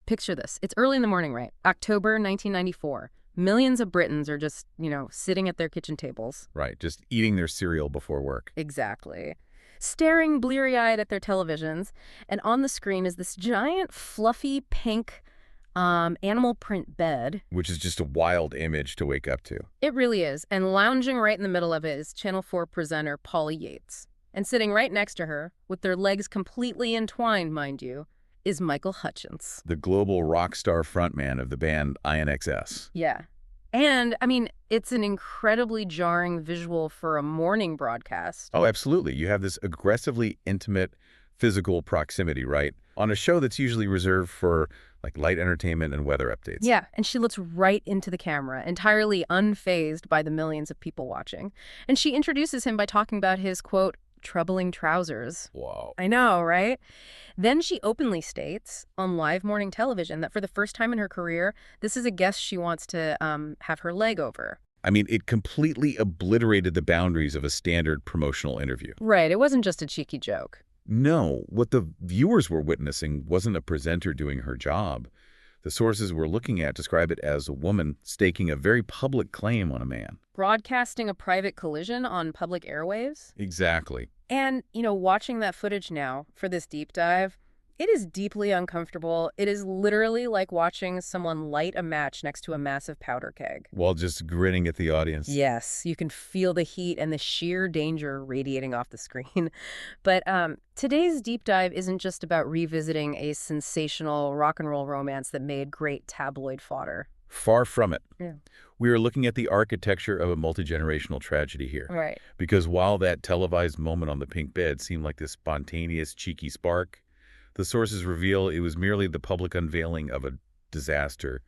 Picture this. It's early in the morning, right? October 1994. Millions of Britons are just, sitting at their kitchen tables. Right, just eating their cereal before work. Exactly. Staring bleary-eyed at their televisions, and on the screen is this giant, fluffy, pink animal print bed. Which is just a wild image to wake up to. It really is. And lounging right in the middle of it is Channel 4 presenter Paula Yates. And sitting right next to her, with their legs completely entwined, mind you, is Michael Hutchence. The global rock star frontman of the band INXS. Yeah. And, it's an incredibly jarring visual for a morning broadcast. Oh, absolutely. You have this aggressively intimate physical proximity, right? On a show that's usually reserved for light entertainment and weather updates. Yeah, and she looks right into the camera, entirely unfazed by the millions of people watching. And she introduces him by talking about his, quote, troubling trousers. Wow. I know, right? Then she openly states on live morning television that for the first time in her career, this is a guest she wants to have her leg over. It completely obliterated the boundaries of a standard promotional interview. Right, it wasn't just a cheeky joke. No, what the viewers were witnessing wasn't a presenter doing her job. The sources we're looking at describe it as a woman staking a very public claim on a man. Broadcasting a private collision on public airwaves? Exactly. And, watching that footage now for this deep dive, it is deeply uncomfortable. It is literally like watching someone light a match next to a massive powder keg. While just grinning at the audience. Yes, you can feel the heat and the sheer danger radiating off the screen. But today's deep dive isn't just about revisiting a sensational rock and roll romance that made great tabloid fodder. Far from it. Yeah. We are looking at the architecture of a multi-generational tragedy here. Right. Because while that televised moment on the pink bed seemed like this spontaneous, cheeky spark, the sources reveal it was merely the public unveiling of a disaster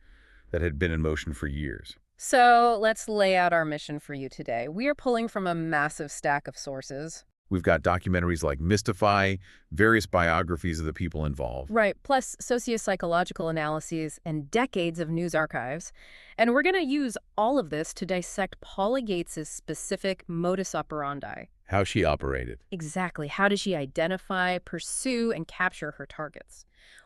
that had been in motion for years. So let's lay out our mission for you today. We are pulling from a massive stack of sources. We've got documentaries like Mystify, various biographies of the people involved. Right, plus socio-psychological analyses and decades of news archives. And we're going to use all of this to dissect Paula Yates' specific modus operandi. How she operated. Exactly. How does she identify, pursue, and capture her targets?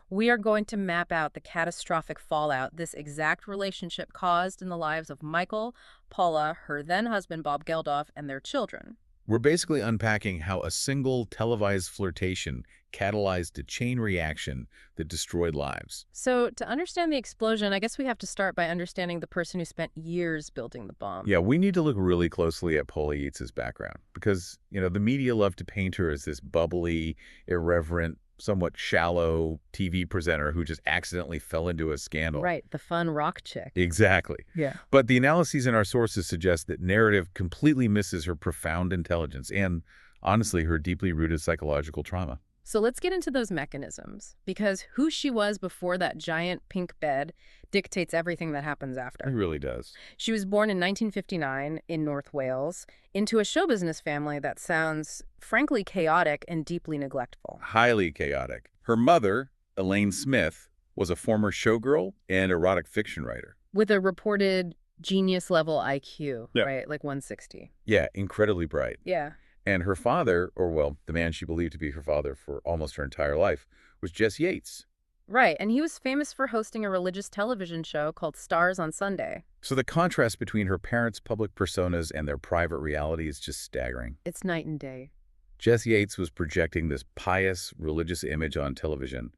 We are going to map out the catastrophic fallout this exact relationship caused in the lives of Michael, Paula, her then-husband Bob Geldof, and their children. We're basically unpacking how a single televised flirtation catalyzed a chain reaction that destroyed lives. So to understand the explosion, I guess we have to start by understanding the person who spent years building the bomb. Yeah, we need to look really closely at Paula Yates' background because, the media love to paint her as this bubbly, irreverent, somewhat shallow TV presenter who just accidentally fell into a scandal. Right, the fun rock chick. Exactly. Yeah. But the analyses in our sources suggest that narrative completely misses her profound intelligence and, honestly, her deeply rooted psychological trauma. So let's get into those mechanisms, because who she was before that giant pink bed dictates everything that happens after. It really does. She was born in 1959 in North Wales into a show business family that sounds, frankly, chaotic and deeply neglectful. Highly chaotic. Her mother, Elaine Smith, was a former showgirl and erotic fiction writer. With a reported genius-level IQ, Yeah. right? Like 160. Yeah, incredibly bright. Yeah. And her father, the man she believed to be her father for almost her entire life, was Jesse Yates. Right, and he was famous for hosting a religious television show called Stars on Sunday. So the contrast between her parents' public personas and their private reality is just staggering. It's night and day. Jesse Yates was projecting this pious, religious image on television,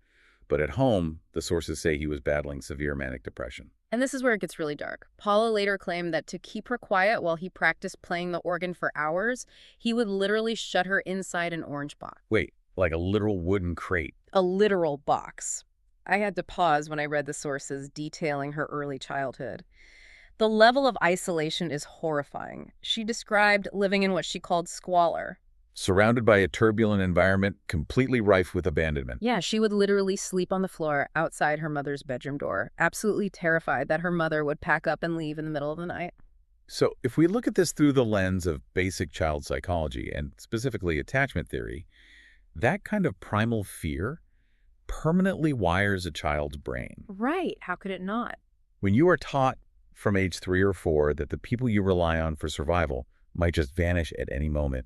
but at home, the sources say he was battling severe manic depression. And this is where it gets really dark. Paula later claimed that to keep her quiet while he practiced playing the organ for hours, he would literally shut her inside an orange box. Wait, like a literal wooden crate? A literal box. I had to pause when I read the sources detailing her early childhood. The level of isolation is horrifying. She described living in what she called squalor. Surrounded by a turbulent environment, completely rife with abandonment. Yeah, she would literally sleep on the floor outside her mother's bedroom door, absolutely terrified that her mother would pack up and leave in the middle of the night. So if we look at this through the lens of basic child psychology, and specifically attachment theory, that kind of primal fear permanently wires a child's brain. Right, how could it not? When you are taught from age 3 or 4 that the people you rely on for survival might just vanish at any moment,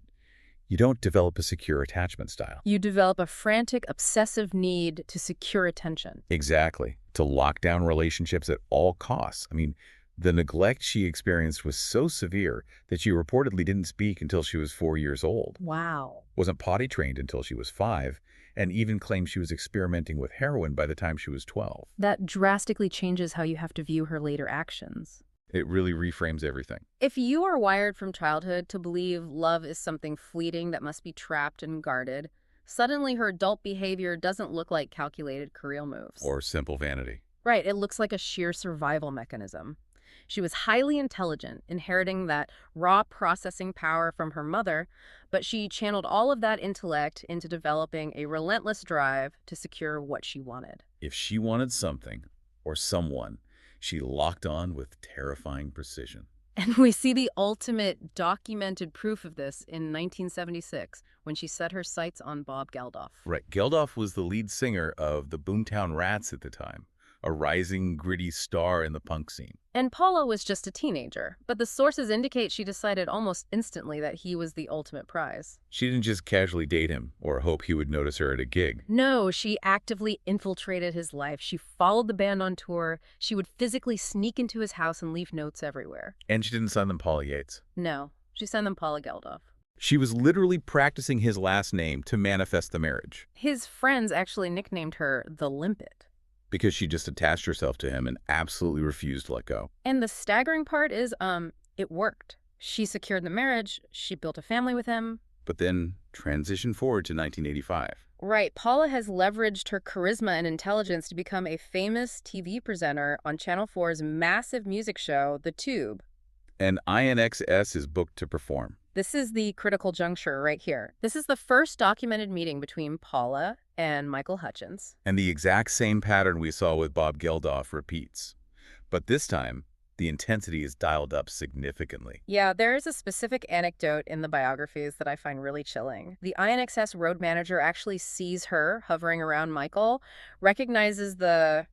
You don't develop a secure attachment style. You develop a frantic, obsessive need to secure attention. Exactly. To lock down relationships at all costs. I mean, the neglect she experienced was so severe that she reportedly didn't speak until she was 4 years old, Wow. wasn't potty trained until she was 5, and even claimed she was experimenting with heroin by the time she was 12. That drastically changes how you have to view her later actions. It really reframes everything. If you are wired from childhood to believe love is something fleeting that must be trapped and guarded, suddenly her adult behavior doesn't look like calculated career moves. Or simple vanity. Right, it looks like a sheer survival mechanism. She was highly intelligent, inheriting that raw processing power from her mother, but she channeled all of that intellect into developing a relentless drive to secure what she wanted. If she wanted something, or someone, she locked on with terrifying precision. And we see the ultimate documented proof of this in 1976 when she set her sights on Bob Geldof. Right. Geldof was the lead singer of the Boomtown Rats at the time, a rising, gritty star in the punk scene. And Paula was just a teenager, but the sources indicate she decided almost instantly that he was the ultimate prize. She didn't just casually date him or hope he would notice her at a gig. No, she actively infiltrated his life. She followed the band on tour. She would physically sneak into his house and leave notes everywhere. And she didn't sign them Paula Yates. No, she sent them Paula Geldof. She was literally practicing his last name to manifest the marriage. His friends actually nicknamed her the Limpet. Because she just attached herself to him and absolutely refused to let go. And the staggering part is, it worked. She secured the marriage. She built a family with him. But then transition forward to 1985. Right. Paula has leveraged her charisma and intelligence to become a famous TV presenter on Channel 4's massive music show, The Tube. And INXS is booked to perform. This is the critical juncture right here. This is the first documented meeting between Paula and Michael Hutchence. And the exact same pattern we saw with Bob Geldof repeats. But this time, the intensity is dialed up significantly. Yeah, there is a specific anecdote in the biographies that I find really chilling. The INXS road manager actually sees her hovering around Michael, recognizes the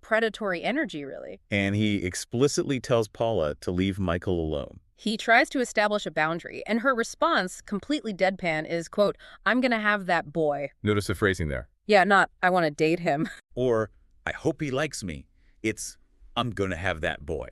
predatory energy, really. And he explicitly tells Paula to leave Michael alone. He tries to establish a boundary, and her response, completely deadpan, is, quote, "I'm gonna have that boy." Notice the phrasing there. Yeah, not, "I want to date him." Or, "I hope he likes me." It's, "I'm gonna have that boy."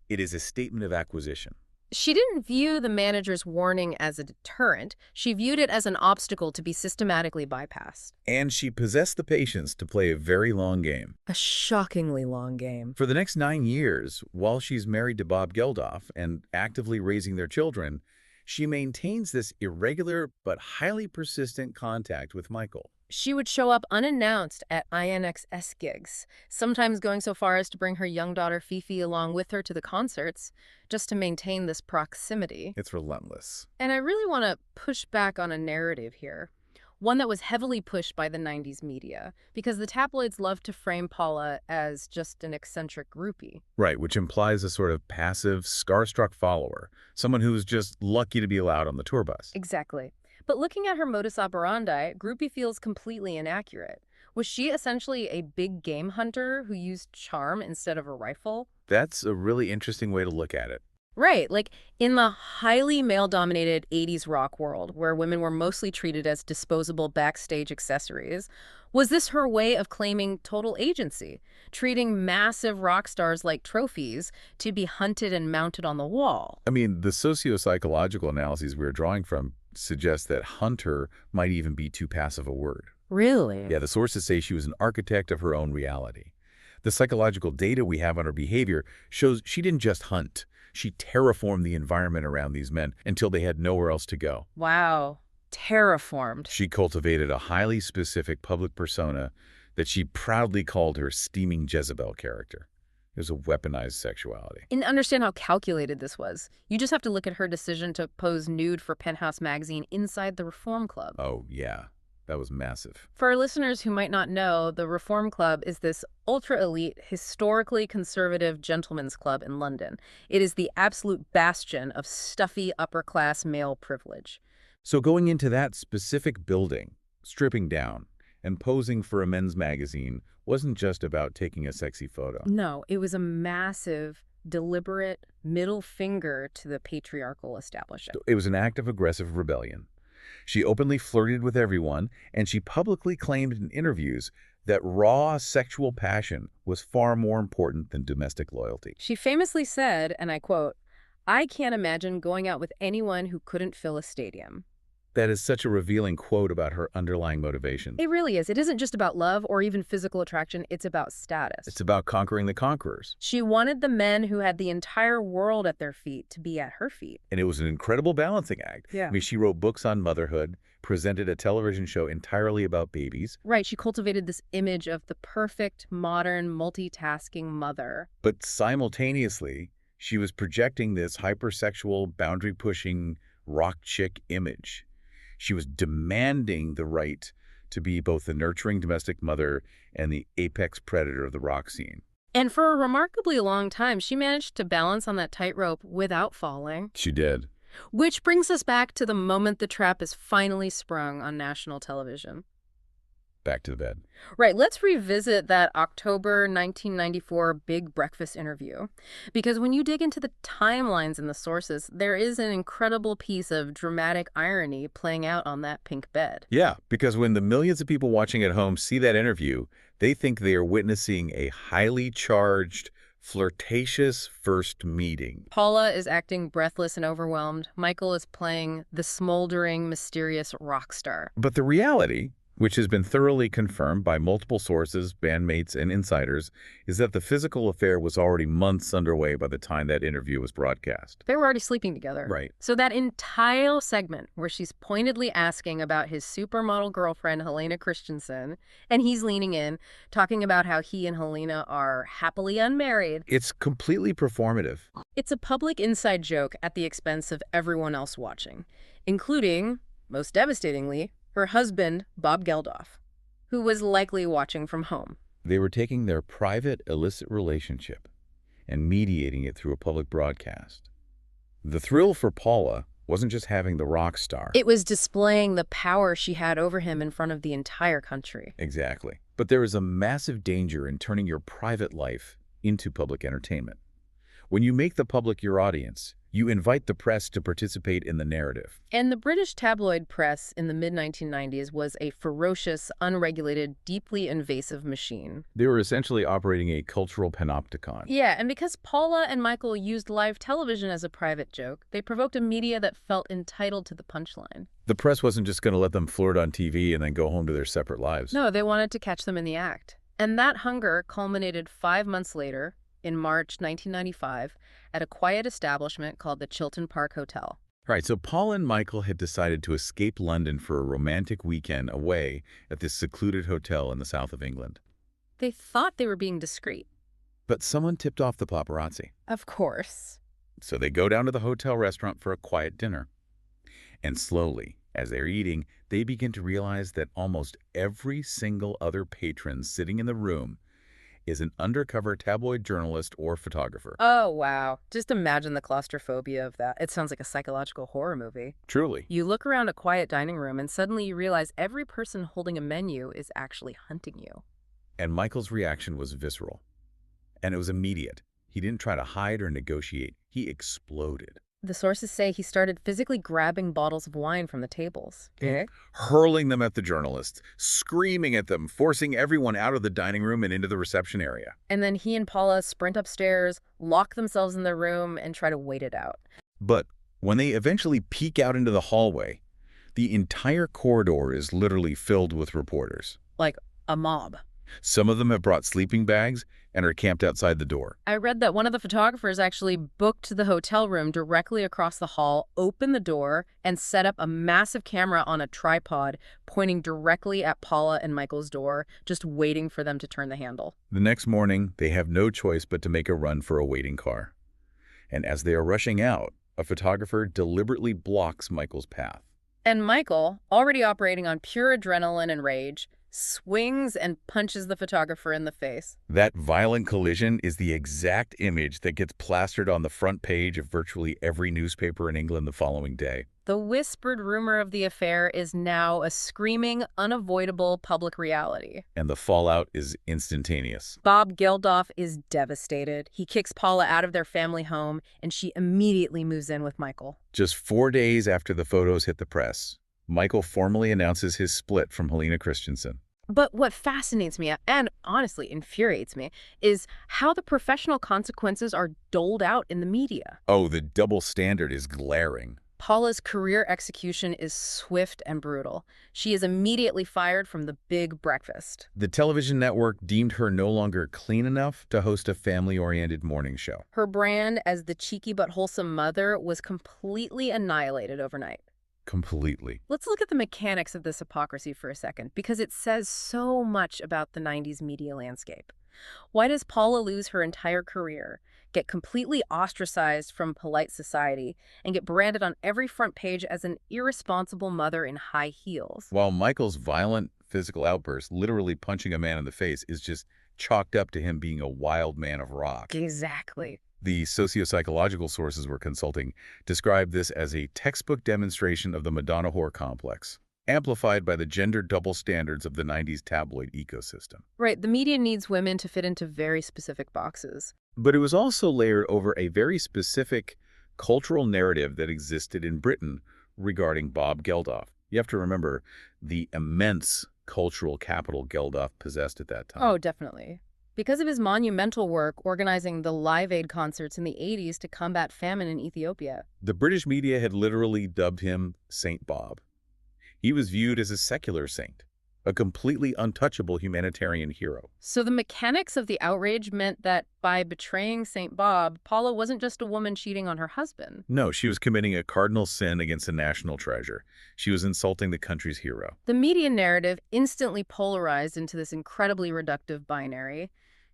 It is a statement of acquisition. She didn't view the manager's warning as a deterrent. She viewed it as an obstacle to be systematically bypassed. And she possessed the patience to play a very long game. A shockingly long game. For the next 9 years, while she's married to Bob Geldof and actively raising their children, she maintains this irregular but highly persistent contact with Michael. She would show up unannounced at INXS gigs, sometimes going so far as to bring her young daughter Fifi along with her to the concerts, just to maintain this proximity. It's relentless. And I really want to push back on a narrative here, one that was heavily pushed by the 90s media, because the tabloids loved to frame Paula as just an eccentric groupie. Right, which implies a sort of passive, scar-struck follower, someone who's just lucky to be allowed on the tour bus. Exactly. But looking at her modus operandi, groupie feels completely inaccurate. Was she essentially a big game hunter who used charm instead of a rifle? That's a really interesting way to look at it. Right, like in the highly male-dominated 80s rock world, where women were mostly treated as disposable backstage accessories, was this her way of claiming total agency, treating massive rock stars like trophies to be hunted and mounted on the wall? I mean, the socio-psychological analyses we're drawing from suggest that hunter might even be too passive a word. Really? Yeah, the sources say she was an architect of her own reality. The psychological data we have on her behavior shows she didn't just hunt. She terraformed the environment around these men until they had nowhere else to go. Wow. Terraformed. She cultivated a highly specific public persona that she proudly called her steaming Jezebel character. It was a weaponized sexuality. And understand how calculated this was. You just have to look at her decision to pose nude for Penthouse magazine inside the Reform Club. Oh, yeah. That was massive. For our listeners who might not know, the Reform Club is this ultra-elite, historically conservative gentlemen's club in London. It is the absolute bastion of stuffy upper-class male privilege. So going into that specific building, stripping down, and posing for a men's magazine wasn't just about taking a sexy photo. No, it was a massive, deliberate middle finger to the patriarchal establishment. It was an act of aggressive rebellion. She openly flirted with everyone, and she publicly claimed in interviews that raw sexual passion was far more important than domestic loyalty. She famously said, and I quote, "I can't imagine going out with anyone who couldn't fill a stadium." That is such a revealing quote about her underlying motivation. It really is. It isn't just about love or even physical attraction. It's about status. It's about conquering the conquerors. She wanted the men who had the entire world at their feet to be at her feet. And it was an incredible balancing act. Yeah. I mean, she wrote books on motherhood, presented a television show entirely about babies, Right, she cultivated this image of the perfect, modern, multitasking mother. but simultaneously, she was projecting this hypersexual, boundary-pushing, rock chick image. She was demanding the right to be both the nurturing domestic mother and the apex predator of the rock scene. And for a remarkably long time, she managed to balance on that tightrope without falling. She did. Which brings us back to the moment the trap is finally sprung on national television. Back to the bed. Right, let's revisit that October 1994 Big Breakfast interview. Because when you dig into the timelines and the sources, there is an incredible piece of dramatic irony playing out on that pink bed. Yeah, because when the millions of people watching at home see that interview, they think they are witnessing a highly charged, flirtatious first meeting. Paula is acting breathless and overwhelmed. Michael is playing the smoldering, mysterious rock star. But the reality, which has been thoroughly confirmed by multiple sources, bandmates, and insiders, is that the physical affair was already months underway by the time that interview was broadcast. They were already sleeping together. Right. So that entire segment where she's pointedly asking about his supermodel girlfriend, Helena Christensen, and he's leaning in, talking about how he and Helena are happily unmarried. It's completely performative. It's a public inside joke at the expense of everyone else watching, including, most devastatingly, her husband, Bob Geldof, who was likely watching from home. They were taking their private, illicit relationship and mediating it through a public broadcast. The thrill for Paula wasn't just having the rock star. It was displaying the power she had over him in front of the entire country. Exactly. But there is a massive danger in turning your private life into public entertainment. When you make the public your audience, you invite the press to participate in the narrative. And the British tabloid press in the mid-1990s was a ferocious, unregulated, deeply invasive machine. They were essentially operating a cultural panopticon. Yeah, and because Paula and Michael used live television as a private joke, they provoked a media that felt entitled to the punchline. The press wasn't just going to let them flirt on TV and then go home to their separate lives. No, they wanted to catch them in the act. And that hunger culminated 5 months later, in March 1995, at a quiet establishment called the Chiltern Park Hotel. Right, so Paul and Michael had decided to escape London for a romantic weekend away at this secluded hotel in the south of England. They thought they were being discreet. But someone tipped off the paparazzi. Of course. So they go down to the hotel restaurant for a quiet dinner. And slowly, as they're eating, they begin to realize that almost every single other patron sitting in the room is an undercover tabloid journalist or photographer. Oh, wow. Just imagine the claustrophobia of that. It sounds like a psychological horror movie. Truly. You look around a quiet dining room and suddenly you realize every person holding a menu is actually hunting you. And Michael's reaction was visceral. And it was immediate. He didn't try to hide or negotiate. He exploded. The sources say he started physically grabbing bottles of wine from the tables. Okay. Hurling them at the journalists, screaming at them, forcing everyone out of the dining room and into the reception area. And then he and Paula sprint upstairs, lock themselves in their room, and try to wait it out. But when they eventually peek out into the hallway, the entire corridor is literally filled with reporters. Like a mob. Some of them have brought sleeping bags and are camped outside the door. I read that one of the photographers actually booked the hotel room directly across the hall, opened the door, and set up a massive camera on a tripod pointing directly at Paula and Michael's door, just waiting for them to turn the handle. The next morning, they have no choice but to make a run for a waiting car. And as they are rushing out, a photographer deliberately blocks Michael's path. And Michael, already operating on pure adrenaline and rage, swings and punches the photographer in the face. That violent collision is the exact image that gets plastered on the front page of virtually every newspaper in England the following day. The whispered rumor of the affair is now a screaming, unavoidable public reality. And the fallout is instantaneous. Bob Geldof is devastated. He kicks Paula out of their family home, and she immediately moves in with Michael. Just 4 days after the photos hit the press, Michael formally announces his split from Helena Christensen. But what fascinates me, and honestly infuriates me, is how the professional consequences are doled out in the media. Oh, the double standard is glaring. Paula's career execution is swift and brutal. She is immediately fired from the big breakfast. The television network deemed her no longer clean enough to host a family-oriented morning show. Her brand as the cheeky but wholesome mother was completely annihilated overnight. Completely. Let's look at the mechanics of this hypocrisy for a second, because it says so much about the 90s media landscape. Why does Paula lose her entire career, get completely ostracized from polite society, and get branded on every front page as an irresponsible mother in high heels? While Michael's violent physical outburst, literally punching a man in the face, is just chalked up to him being a wild man of rock. Exactly. The socio-psychological sources we're consulting describe this as a textbook demonstration of the Madonna whore complex, amplified by the gender double standards of the 90s tabloid ecosystem. Right, the media needs women to fit into very specific boxes. But it was also layered over a very specific cultural narrative that existed in Britain regarding Bob Geldof. You have to remember the immense cultural capital Geldof possessed at that time. Oh, definitely. Because of his monumental work organizing the Live Aid concerts in the 80s to combat famine in Ethiopia. The British media had literally dubbed him Saint Bob. He was viewed as a secular saint, a completely untouchable humanitarian hero. So the mechanics of the outrage meant that by betraying St. Bob, Paula wasn't just a woman cheating on her husband. No, she was committing a cardinal sin against a national treasure. She was insulting the country's hero. The media narrative instantly polarized into this incredibly reductive binary.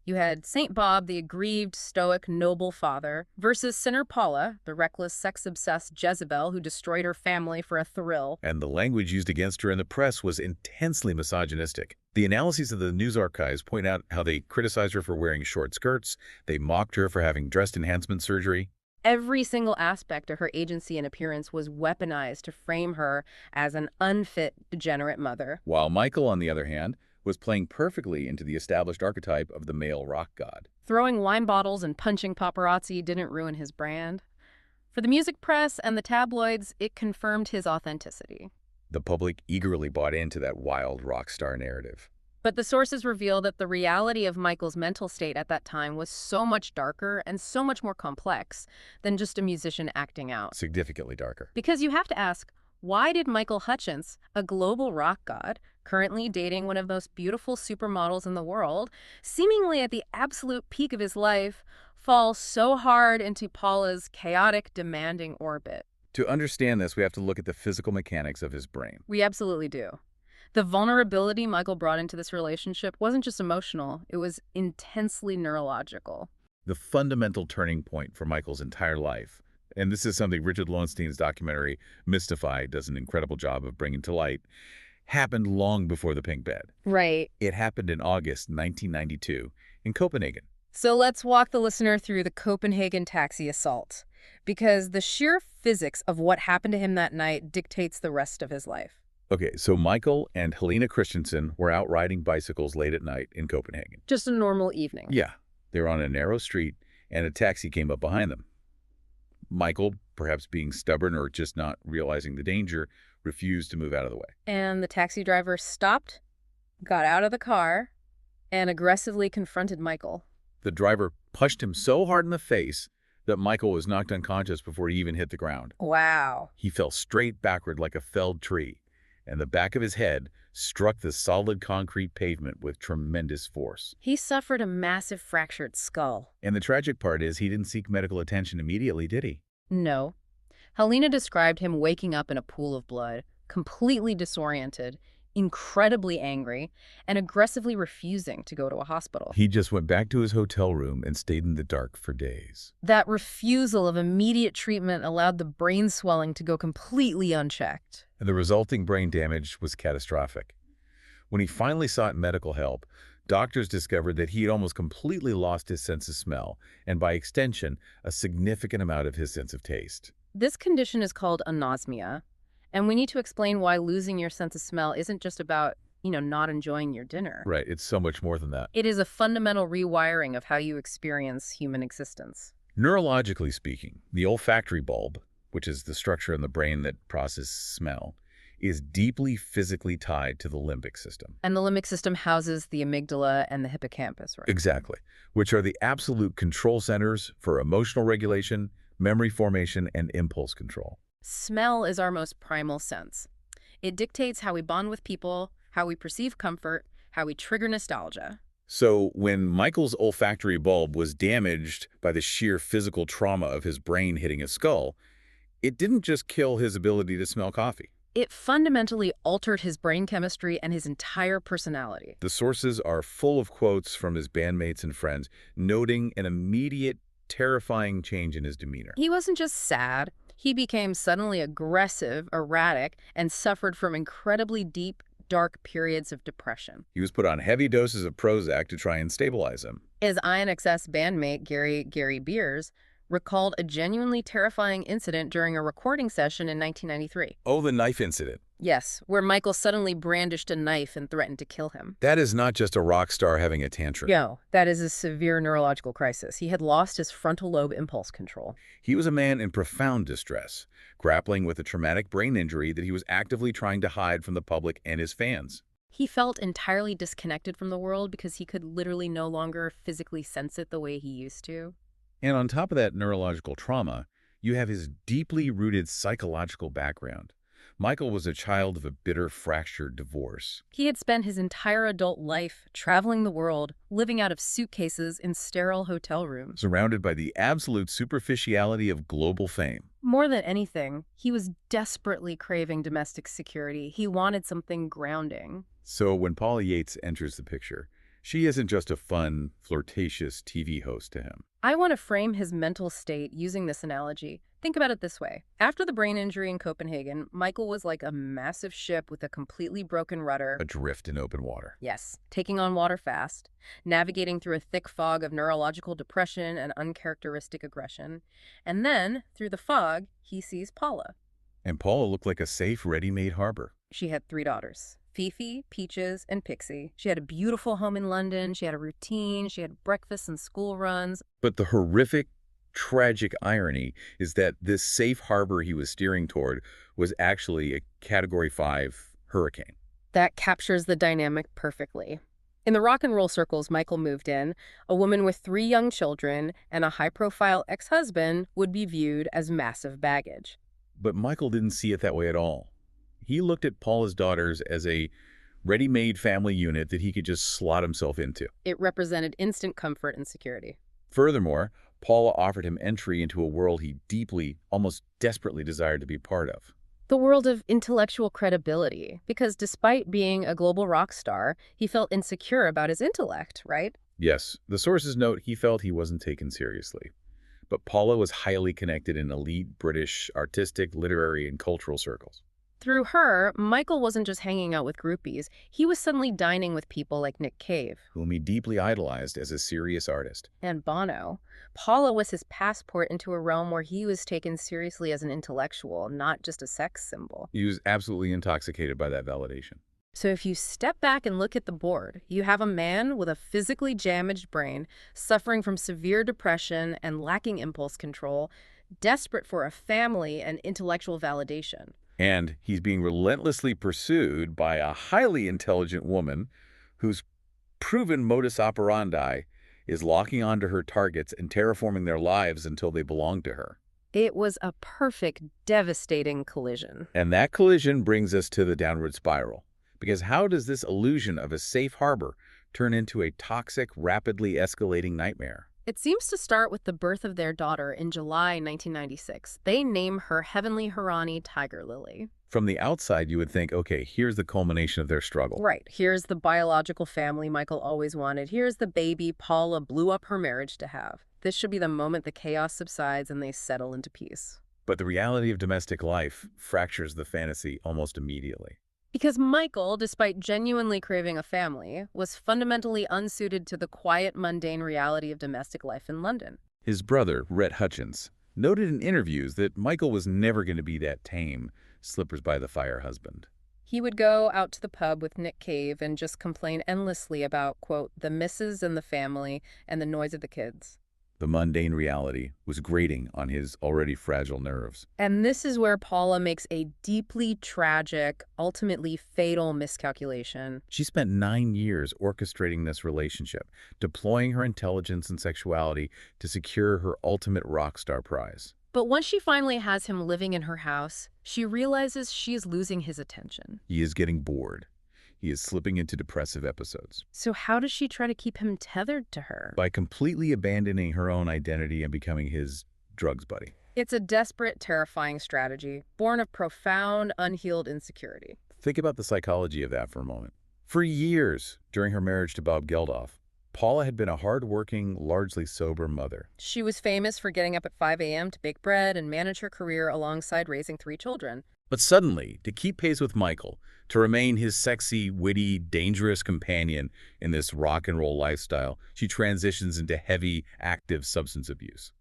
You had St. Bob, the aggrieved, stoic, noble father, versus sinner Paula, the reckless, sex-obsessed Jezebel who destroyed her family for a thrill. And the language used against her in the press was intensely misogynistic. The analyses of the news archives point out how they criticized her for wearing short skirts, they mocked her for having breast enhancement surgery. Every single aspect of her agency and appearance was weaponized to frame her as an unfit, degenerate mother. While Michael, on the other hand, was playing perfectly into the established archetype of the male rock god. Throwing wine bottles and punching paparazzi didn't ruin his brand. For the music press and the tabloids, it confirmed his authenticity. The public eagerly bought into that wild rock star narrative. But the sources reveal that the reality of Michael's mental state at that time was so much darker and so much more complex than just a musician acting out. Significantly darker. Because you have to ask, why did Michael Hutchence, a global rock god, currently dating one of the most beautiful supermodels in the world, seemingly at the absolute peak of his life, fall so hard into Paula's chaotic, demanding orbit? To understand this, we have to look at the physical mechanics of his brain. We absolutely do. The vulnerability Michael brought into this relationship wasn't just emotional, it was intensely neurological. The fundamental turning point for Michael's entire life, and this is something Richard Lowenstein's documentary Mystified does an incredible job of bringing to light, happened long before the pink bed. Right. It happened in August 1992 in Copenhagen. So let's walk the listener through the Copenhagen taxi assault, because the sheer physics of what happened to him that night dictates the rest of his life. Okay, so Michael and Helena Christensen were out riding bicycles late at night in Copenhagen. Just a normal evening. Yeah, they were on a narrow street, and a taxi came up behind them. Michael, perhaps being stubborn or just not realizing the danger, refused to move out of the way. And the taxi driver stopped, got out of the car, and aggressively confronted Michael. The driver pushed him so hard in the face that Michael was knocked unconscious before he even hit the ground. Wow. He fell straight backward like a felled tree, and the back of his head struck the solid concrete pavement with tremendous force. He suffered a massive fractured skull. And the tragic part is he didn't seek medical attention immediately, did he? No. Helena described him waking up in a pool of blood, completely disoriented, incredibly angry, and aggressively refusing to go to a hospital. He just went back to his hotel room and stayed in the dark for days. That refusal of immediate treatment allowed the brain swelling to go completely unchecked. And the resulting brain damage was catastrophic. When he finally sought medical help, doctors discovered that he had almost completely lost his sense of smell, and by extension, a significant amount of his sense of taste. This condition is called anosmia, and we need to explain why losing your sense of smell isn't just about, not enjoying your dinner. Right, it's so much more than that. It is a fundamental rewiring of how you experience human existence. Neurologically speaking, the olfactory bulb, which is the structure in the brain that processes smell, is deeply physically tied to the limbic system. And the limbic system houses the amygdala and the hippocampus, right? Exactly, which are the absolute control centers for emotional regulation, memory formation, and impulse control. Smell is our most primal sense. It dictates how we bond with people, how we perceive comfort, how we trigger nostalgia. So when Michael's olfactory bulb was damaged by the sheer physical trauma of his brain hitting his skull, it didn't just kill his ability to smell coffee. It fundamentally altered his brain chemistry and his entire personality. The sources are full of quotes from his bandmates and friends, noting an immediate, terrifying change in his demeanor. He wasn't just sad. He became suddenly aggressive, erratic, and suffered from incredibly deep, dark periods of depression. He was put on heavy doses of Prozac to try and stabilize him. His INXS bandmate, Gary Beers, recalled a genuinely terrifying incident during a recording session in 1993. Oh, the knife incident. Yes, where Michael suddenly brandished a knife and threatened to kill him. That is not just a rock star having a tantrum. No, that is a severe neurological crisis. He had lost his frontal lobe impulse control. He was a man in profound distress, grappling with a traumatic brain injury that he was actively trying to hide from the public and his fans. He felt entirely disconnected from the world because he could literally no longer physically sense it the way he used to. And on top of that neurological trauma, you have his deeply rooted psychological background. Michael was a child of a bitter, fractured divorce. He had spent his entire adult life traveling the world, living out of suitcases in sterile hotel rooms. Surrounded by the absolute superficiality of global fame. More than anything, he was desperately craving domestic security. He wanted something grounding. So when Paula Yates enters the picture, she isn't just a fun, flirtatious TV host to him. I want to frame his mental state using this analogy. Think about it this way. After the brain injury in Copenhagen, Michael was like a massive ship with a completely broken rudder. Adrift in open water. Yes, taking on water fast, navigating through a thick fog of neurological depression and uncharacteristic aggression. And then, through the fog, he sees Paula. And Paula looked like a safe, ready-made harbor. She had 3 daughters. Fifi, Peaches, and Pixie. She had a beautiful home in London. She had a routine. She had breakfasts and school runs. But the horrific, tragic irony is that this safe harbor he was steering toward was actually a Category 5 hurricane. That captures the dynamic perfectly. In the rock and roll circles Michael moved in, a woman with 3 young children and a high-profile ex-husband would be viewed as massive baggage. But Michael didn't see it that way at all. He looked at Paula's daughters as a ready-made family unit that he could just slot himself into. It represented instant comfort and security. Furthermore, Paula offered him entry into a world he deeply, almost desperately desired to be part of. The world of intellectual credibility, because despite being a global rock star, he felt insecure about his intellect, right? Yes, the sources note he felt he wasn't taken seriously. But Paula was highly connected in elite British artistic, literary, and cultural circles. Through her, Michael wasn't just hanging out with groupies. He was suddenly dining with people like Nick Cave. Whom he deeply idolized as a serious artist. And Bono. Paula was his passport into a realm where he was taken seriously as an intellectual, not just a sex symbol. He was absolutely intoxicated by that validation. So if you step back and look at the board, you have a man with a physically damaged brain, suffering from severe depression and lacking impulse control, desperate for a family and intellectual validation. And he's being relentlessly pursued by a highly intelligent woman whose proven modus operandi is locking onto her targets and terraforming their lives until they belong to her. It was a perfect, devastating collision. And that collision brings us to the downward spiral. Because how does this illusion of a safe harbor turn into a toxic, rapidly escalating nightmare? It seems to start with the birth of their daughter in July 1996. They name her Heavenly Hirani Tiger Lily. From the outside, you would think, okay, here's the culmination of their struggle. Right. Here's the biological family Michael always wanted. Here's the baby Paula blew up her marriage to have. This should be the moment the chaos subsides and they settle into peace. But the reality of domestic life fractures the fantasy almost immediately. Because Michael, despite genuinely craving a family, was fundamentally unsuited to the quiet, mundane reality of domestic life in London. His brother, Hutchence, noted in interviews that Michael was never going to be that tame, slippers-by-the-fire husband. He would go out to the pub with Nick Cave and just complain endlessly about, quote, the missus and the family and the noise of the kids. The mundane reality was grating on his already fragile nerves. And this is where Paula makes a deeply tragic, ultimately fatal miscalculation. She spent 9 years orchestrating this relationship, deploying her intelligence and sexuality to secure her ultimate rock star prize. But once she finally has him living in her house, she realizes she is losing his attention. He is getting bored. He is slipping into depressive episodes. So how does she try to keep him tethered to her? By completely abandoning her own identity and becoming his drugs buddy. It's a desperate, terrifying strategy, born of profound, unhealed insecurity. Think about the psychology of that for a moment. For years, during her marriage to Bob Geldof, Paula had been a hard-working, largely sober mother. She was famous for getting up at 5 a.m. to bake bread and manage her career alongside raising 3 children. But suddenly, to keep pace with Michael, to remain his sexy, witty, dangerous companion in this rock and roll lifestyle, she transitions into heavy, active substance abuse.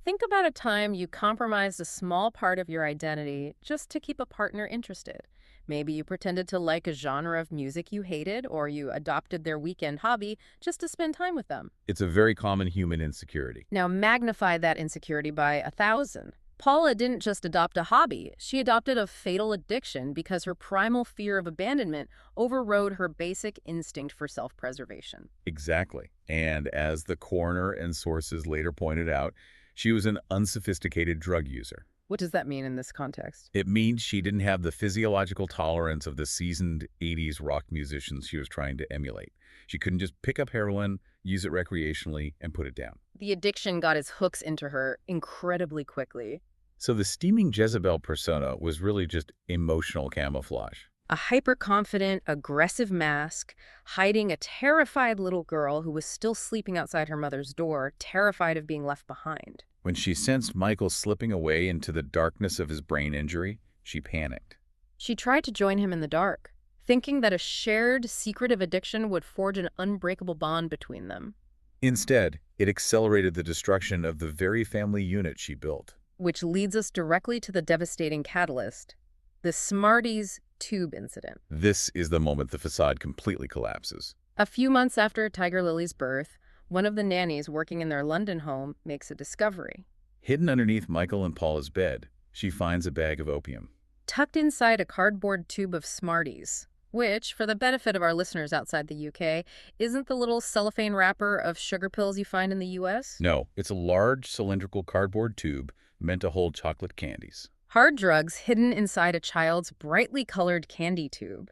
Think about a time you compromised a small part of your identity just to keep a partner interested. Maybe you pretended to like a genre of music you hated, or you adopted their weekend hobby just to spend time with them. It's a very common human insecurity. Now magnify that insecurity by 1,000. Paula didn't just adopt a hobby, she adopted a fatal addiction because her primal fear of abandonment overrode her basic instinct for self-preservation. Exactly. And as the coroner and sources later pointed out, she was an unsophisticated drug user. What does that mean in this context? It means she didn't have the physiological tolerance of the seasoned 80s rock musicians she was trying to emulate. She couldn't just pick up heroin, use it recreationally, and put it down. The addiction got its hooks into her incredibly quickly. So the steaming Jezebel persona was really just emotional camouflage. A hyper-confident, aggressive mask, hiding a terrified little girl who was still sleeping outside her mother's door, terrified of being left behind. When she sensed Michael slipping away into the darkness of his brain injury, she panicked. She tried to join him in the dark, thinking that a shared, secretive addiction would forge an unbreakable bond between them. Instead, it accelerated the destruction of the very family unit she built. Which leads us directly to the devastating catalyst, the Smarties tube incident. This is the moment the facade completely collapses. A few months after Tiger Lily's birth, one of the nannies working in their London home makes a discovery. Hidden underneath Michael and Paula's bed, she finds a bag of opium. Tucked inside a cardboard tube of Smarties, which, for the benefit of our listeners outside the UK, isn't the little cellophane wrapper of sugar pills you find in the US? No, it's a large cylindrical cardboard tube meant to hold chocolate candies. Hard drugs hidden inside a child's brightly colored candy tube.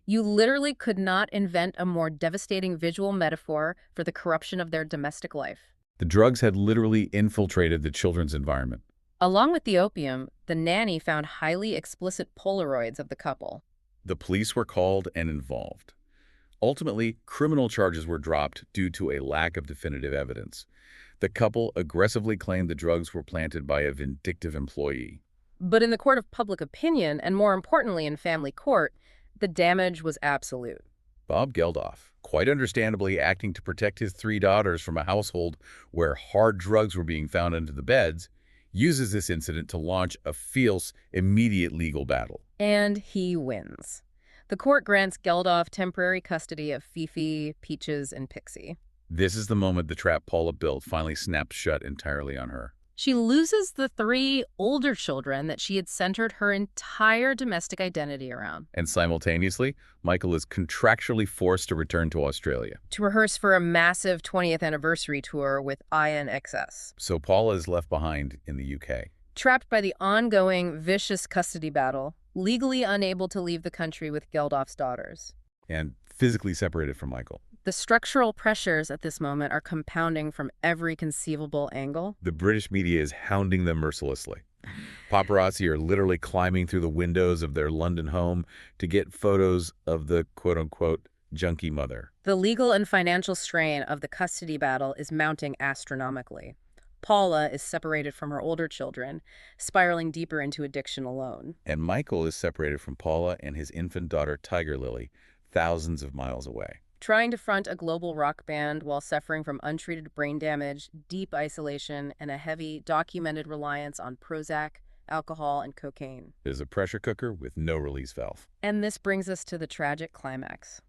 You literally could not invent a more devastating visual metaphor for the corruption of their domestic life. The drugs had literally infiltrated the children's environment. Along with the opium, the nanny found highly explicit Polaroids of the couple. The police were called and involved. Ultimately, criminal charges were dropped due to a lack of definitive evidence. The couple aggressively claimed the drugs were planted by a vindictive employee. But in the court of public opinion, and more importantly in family court, the damage was absolute. Bob Geldof, quite understandably acting to protect his 3 daughters from a household where hard drugs were being found under the beds, uses this incident to launch a fierce, immediate legal battle. And he wins. The court grants Geldof temporary custody of Fifi, Peaches, and Pixie. This is the moment the trap Paula built finally snaps shut entirely on her. She loses the 3 older children that she had centered her entire domestic identity around. And simultaneously, Michael is contractually forced to return to Australia. To rehearse for a massive 20th anniversary tour with INXS. So Paula is left behind in the UK. Trapped by the ongoing, vicious custody battle, legally unable to leave the country with Geldof's daughters. And physically separated from Michael. The structural pressures at this moment are compounding from every conceivable angle. The British media is hounding them mercilessly. Paparazzi are literally climbing through the windows of their London home to get photos of the quote-unquote junkie mother. The legal and financial strain of the custody battle is mounting astronomically. Paula is separated from her older children, spiraling deeper into addiction alone. And Michael is separated from Paula and his infant daughter Tiger Lily, thousands of miles away. Trying to front a global rock band while suffering from untreated brain damage, deep isolation, and a heavy, documented reliance on Prozac, alcohol, and cocaine. It is a pressure cooker with no release valve. And this brings us to the tragic climax.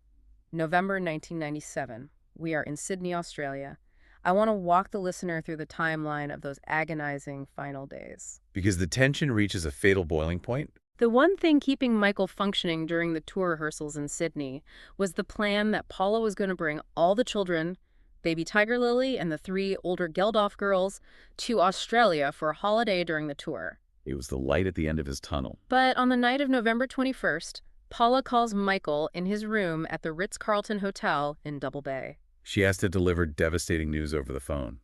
November 1997. We are in Sydney, Australia. I want to walk the listener through the timeline of those agonizing final days. Because the tension reaches a fatal boiling point. The one thing keeping Michael functioning during the tour rehearsals in Sydney was the plan that Paula was going to bring all the children, baby Tiger Lily and the 3 older Geldof girls, to Australia for a holiday during the tour. It was the light at the end of his tunnel. But on the night of November 21st, Paula calls Michael in his room at the Ritz-Carlton Hotel in Double Bay. She has to deliver devastating news over the phone.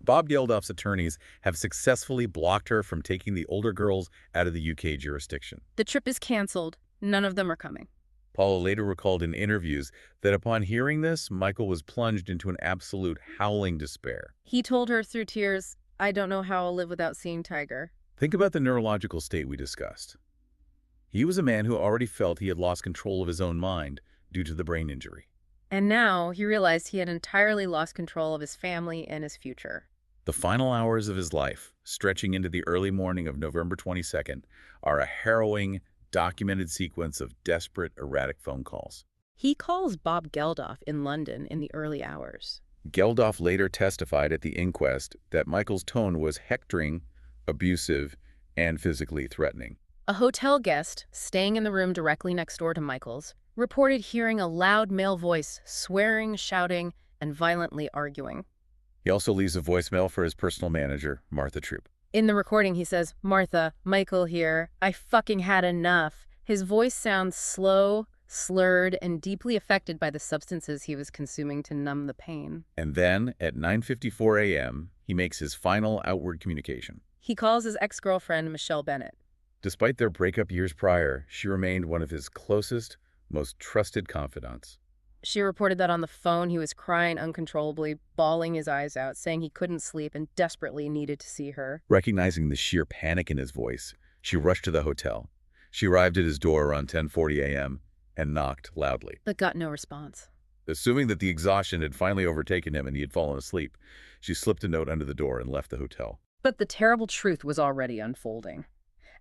Bob Geldof's attorneys have successfully blocked her from taking the older girls out of the UK jurisdiction. The trip is canceled. None of them are coming. Paula later recalled in interviews that upon hearing this, Michael was plunged into an absolute howling despair. He told her through tears, "I don't know how I'll live without seeing Tiger." Think about the neurological state we discussed. He was a man who already felt he had lost control of his own mind due to the brain injury. And now he realized he had entirely lost control of his family and his future. The final hours of his life, stretching into the early morning of November 22nd, are a harrowing, documented sequence of desperate, erratic phone calls. He calls Bob Geldof in London in the early hours. Geldof later testified at the inquest that Michael's tone was hectoring, abusive, and physically threatening. A hotel guest, staying in the room directly next door to Michael's, reported hearing a loud male voice swearing, shouting, and violently arguing. He also leaves a voicemail for his personal manager, Martha Troop. In the recording, he says, "Martha, Michael here. I fucking had enough." His voice sounds slow, slurred, and deeply affected by the substances he was consuming to numb the pain. And then, at 9:54 a.m., he makes his final outward communication. He calls his ex-girlfriend, Michelle Bennett. Despite their breakup years prior, she remained one of his closest, most trusted confidants. She reported that on the phone he was crying uncontrollably, bawling his eyes out, saying he couldn't sleep and desperately needed to see her. Recognizing the sheer panic in his voice, she rushed to the hotel. She arrived at his door around 10:40 a.m. and knocked loudly. But got no response. Assuming that the exhaustion had finally overtaken him and he had fallen asleep, she slipped a note under the door and left the hotel. But the terrible truth was already unfolding.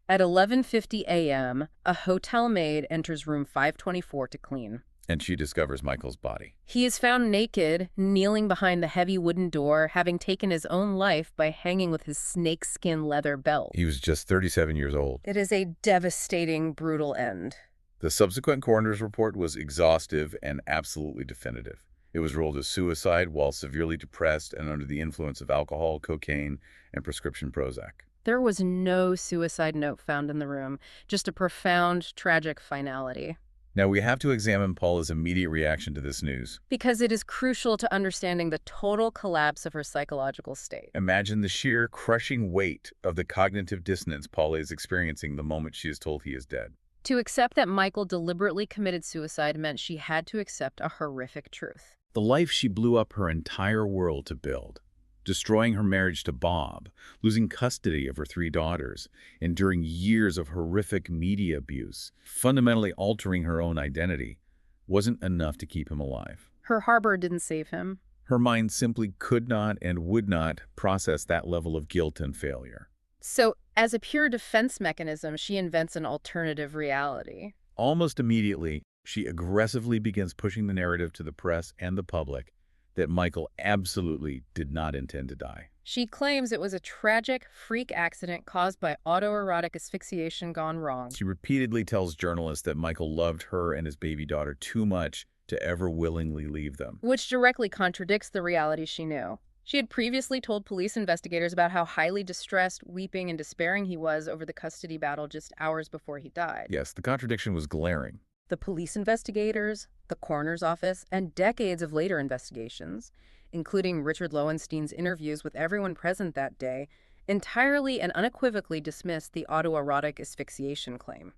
At 11:50 a.m., a hotel maid enters room 524 to clean. And she discovers Michael's body. He is found naked, kneeling behind the heavy wooden door, having taken his own life by hanging with his snakeskin leather belt. He was just 37 years old. It is a devastating, brutal end. The subsequent coroner's report was exhaustive and absolutely definitive. It was ruled as suicide while severely depressed and under the influence of alcohol, cocaine, and prescription Prozac. There was no suicide note found in the room, just a profound, tragic finality. Now, we have to examine Paula's immediate reaction to this news. Because it is crucial to understanding the total collapse of her psychological state. Imagine the sheer, crushing weight of the cognitive dissonance Paula is experiencing the moment she is told he is dead. To accept that Michael deliberately committed suicide meant she had to accept a horrific truth. The life she blew up her entire world to build, destroying her marriage to Bob, losing custody of her 3 daughters, enduring years of horrific media abuse, fundamentally altering her own identity, wasn't enough to keep him alive. Her harbor didn't save him. Her mind simply could not and would not process that level of guilt and failure. So, as a pure defense mechanism, she invents an alternative reality. Almost immediately, she aggressively begins pushing the narrative to the press and the public that Michael absolutely did not intend to die. She claims it was a tragic freak accident caused by autoerotic asphyxiation gone wrong. She repeatedly tells journalists that Michael loved her and his baby daughter too much to ever willingly leave them. Which directly contradicts the reality she knew. She had previously told police investigators about how highly distressed, weeping, and despairing he was over the custody battle just hours before he died. Yes, the contradiction was glaring. The police investigators, the coroner's office, and decades of later investigations, including Richard Lowenstein's interviews with everyone present that day, entirely and unequivocally dismissed the autoerotic asphyxiation claim.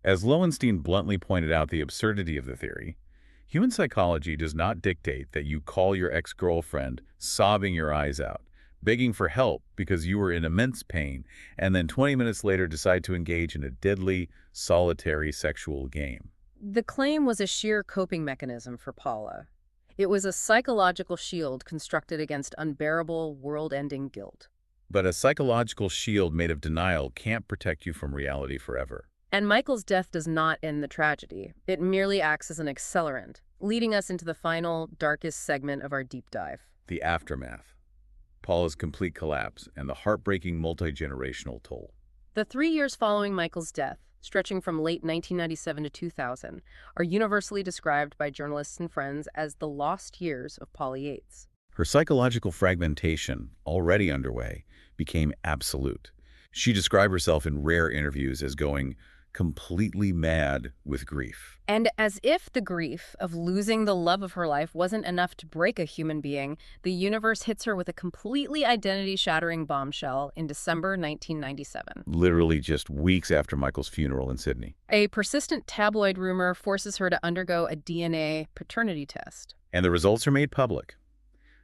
As Lowenstein bluntly pointed out the absurdity of the theory, human psychology does not dictate that you call your ex-girlfriend sobbing your eyes out, begging for help because you were in immense pain, and then 20 minutes later decide to engage in a deadly, solitary sexual game. The claim was a sheer coping mechanism for Paula. It was a psychological shield constructed against unbearable, world-ending guilt. But a psychological shield made of denial can't protect you from reality forever. And Michael's death does not end the tragedy. It merely acts as an accelerant, leading us into the final, darkest segment of our deep dive. The aftermath. Paula's complete collapse and the heartbreaking multi-generational toll. The 3 years following Michael's death, stretching from late 1997 to 2000, are universally described by journalists and friends as the lost years of Paula Yates. Her psychological fragmentation, already underway, became absolute. She described herself in rare interviews as going completely mad with grief. And as if the grief of losing the love of her life wasn't enough to break a human being, the universe hits her with a completely identity-shattering bombshell in December 1997. Literally just weeks after Michael's funeral in Sydney. A persistent tabloid rumor forces her to undergo a DNA paternity test. And the results are made public.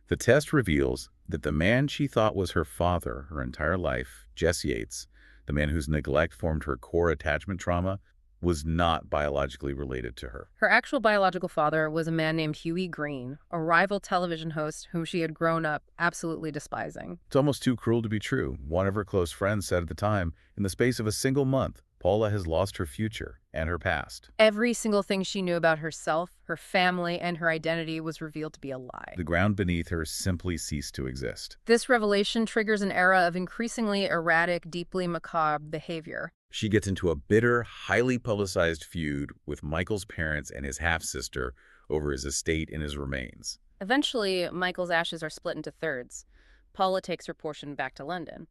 The test reveals that the man she thought was her father her entire life, Jess Yates, the man whose neglect formed her core attachment trauma, was not biologically related to her. Her actual biological father was a man named Huey Green, a rival television host whom she had grown up absolutely despising. It's almost too cruel to be true. One of her close friends said at the time, in the space of a single month, Paula has lost her future and her past. Every single thing she knew about herself, her family, and her identity was revealed to be a lie. The ground beneath her simply ceased to exist. This revelation triggers an era of increasingly erratic, deeply macabre behavior. She gets into a bitter, highly publicized feud with Michael's parents and his half-sister over his estate and his remains. Eventually, Michael's ashes are split into thirds. Paula takes her portion back to London.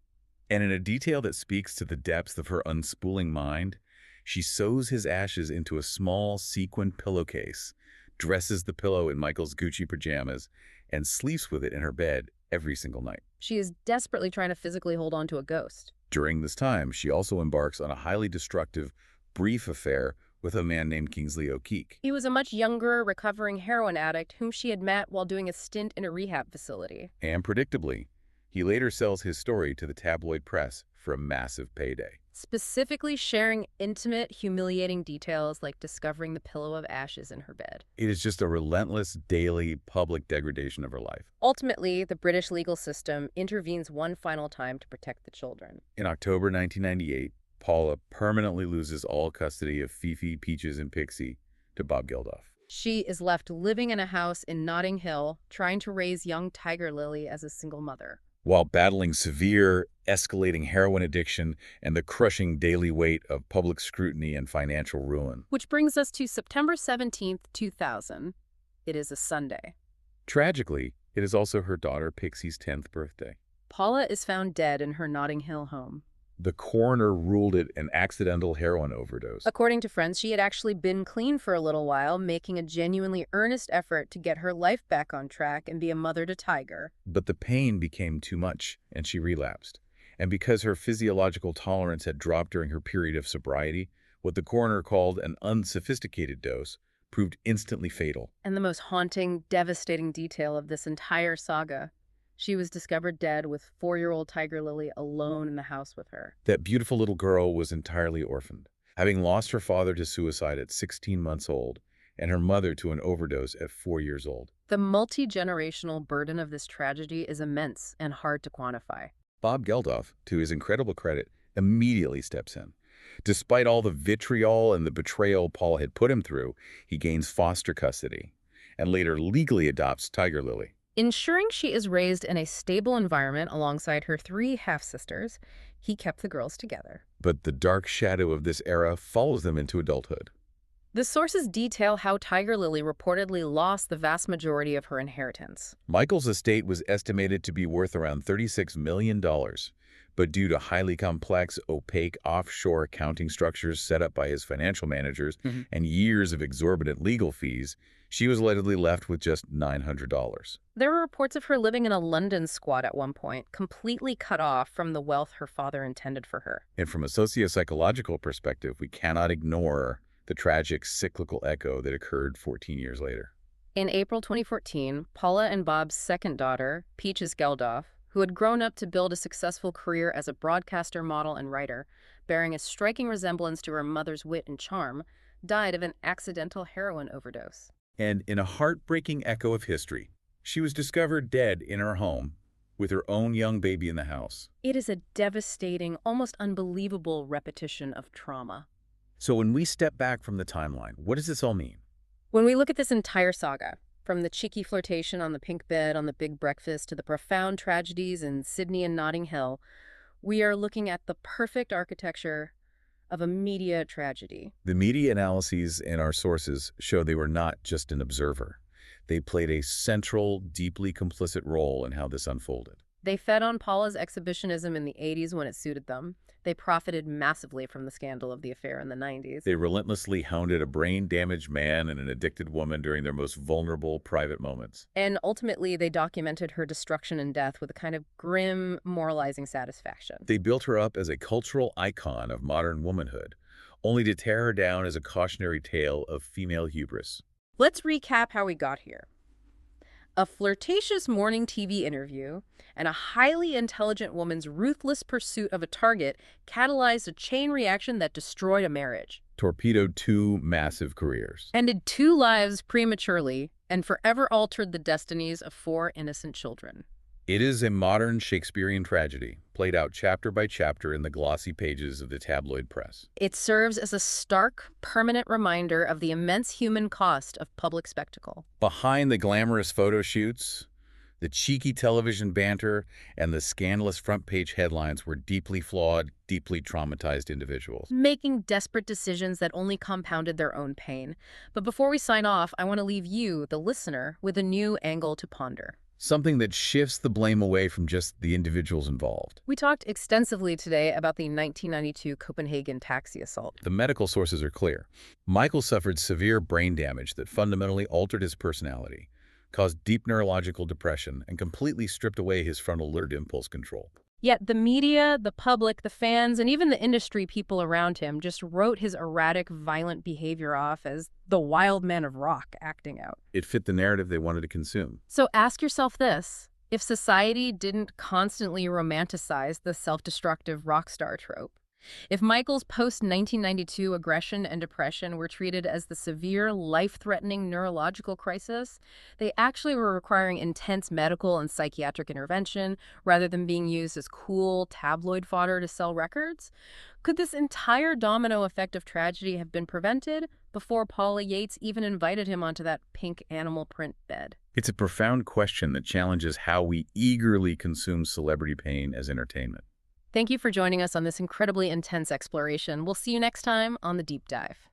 And in a detail that speaks to the depths of her unspooling mind, she sews his ashes into a small sequin pillowcase, dresses the pillow in Michael's Gucci pajamas, and sleeps with it in her bed every single night. She is desperately trying to physically hold on to a ghost. During this time, she also embarks on a highly destructive, brief affair with a man named Kingsley O'Keefe. He was a much younger, recovering heroin addict whom she had met while doing a stint in a rehab facility. And predictably, he later sells his story to the tabloid press for a massive payday. Specifically sharing intimate, humiliating details like discovering the pillow of ashes in her bed. It is just a relentless, daily, public degradation of her life. Ultimately, the British legal system intervenes one final time to protect the children. In October 1998, Paula permanently loses all custody of Fifi, Peaches, and Pixie to Bob Geldof. She is left living in a house in Notting Hill, trying to raise young Tiger Lily as a single mother. While battling severe, escalating heroin addiction and the crushing daily weight of public scrutiny and financial ruin. Which brings us to September 17th, 2000. It is a Sunday. Tragically, it is also her daughter Pixie's 10th birthday. Paula is found dead in her Notting Hill home. The coroner ruled it an accidental heroin overdose. According to friends, she had actually been clean for a little while, making a genuinely earnest effort to get her life back on track and be a mother to Tiger. But the pain became too much, and she relapsed. And because her physiological tolerance had dropped during her period of sobriety, what the coroner called an unsophisticated dose proved instantly fatal. And the most haunting, devastating detail of this entire saga: she was discovered dead with 4-year-old Tiger Lily alone in the house with her. That beautiful little girl was entirely orphaned, having lost her father to suicide at 16 months old and her mother to an overdose at 4 years old. The multi-generational burden of this tragedy is immense and hard to quantify. Bob Geldof, to his incredible credit, immediately steps in. Despite all the vitriol and the betrayal Paul had put him through, he gains foster custody and later legally adopts Tiger Lily. Ensuring she is raised in a stable environment alongside her 3 half-sisters, he kept the girls together. But the dark shadow of this era follows them into adulthood. The sources detail how Tiger Lily reportedly lost the vast majority of her inheritance. Michael's estate was estimated to be worth around $36 million, but due to highly complex, opaque offshore accounting structures set up by his financial managers and years of exorbitant legal fees, she was allegedly left with just $900. There were reports of her living in a London squat at one point, completely cut off from the wealth her father intended for her. And from a socio-psychological perspective, we cannot ignore the tragic cyclical echo that occurred 14 years later. In April 2014, Paula and Bob's second daughter, Peaches Geldof, who had grown up to build a successful career as a broadcaster, model, and writer, bearing a striking resemblance to her mother's wit and charm, died of an accidental heroin overdose. And in a heartbreaking echo of history, she was discovered dead in her home with her own young baby in the house. It is a devastating, almost unbelievable repetition of trauma. So when we step back from the timeline, what does this all mean? When we look at this entire saga, from the cheeky flirtation on the pink bed on the big breakfast to the profound tragedies in Sydney and Notting Hill, we are looking at the perfect architecture of a media tragedy. The media analyses and our sources show they were not just an observer. They played a central, deeply complicit role in how this unfolded. They fed on Paula's exhibitionism in the 80s when it suited them. They profited massively from the scandal of the affair in the 90s. They relentlessly hounded a brain-damaged man and an addicted woman during their most vulnerable private moments. And ultimately, they documented her destruction and death with a kind of grim, moralizing satisfaction. They built her up as a cultural icon of modern womanhood, only to tear her down as a cautionary tale of female hubris. Let's recap how we got here. A flirtatious morning TV interview and a highly intelligent woman's ruthless pursuit of a target catalyzed a chain reaction that destroyed a marriage, Torpedoed two massive careers. ended two lives prematurely, and forever altered the destinies of four innocent children. It is a modern Shakespearean tragedy, played out chapter by chapter in the glossy pages of the tabloid press. It serves as a stark, permanent reminder of the immense human cost of public spectacle. Behind the glamorous photo shoots, the cheeky television banter, and the scandalous front-page headlines were deeply flawed, deeply traumatized individuals. Making desperate decisions that only compounded their own pain. But before we sign off, I want to leave you, the listener, with a new angle to ponder. Something that shifts the blame away from just the individuals involved. We talked extensively today about the 1992 Copenhagen taxi assault. The medical sources are clear. Michael suffered severe brain damage that fundamentally altered his personality, caused deep neurological depression, and completely stripped away his frontal lobe impulse control. Yet the media, the public, the fans, and even the industry people around him just wrote his erratic, violent behavior off as the wild man of rock acting out. It fit the narrative they wanted to consume. So ask yourself this. If society didn't constantly romanticize the self-destructive rock star trope, if Michael's post-1992 aggression and depression were treated as the severe, life-threatening neurological crisis, they actually were requiring intense medical and psychiatric intervention rather than being used as cool tabloid fodder to sell records, could this entire domino effect of tragedy have been prevented before Paula Yates even invited him onto that pink animal print bed? It's a profound question that challenges how we eagerly consume celebrity pain as entertainment. Thank you for joining us on this incredibly intense exploration. We'll see you next time on The Deep Dive.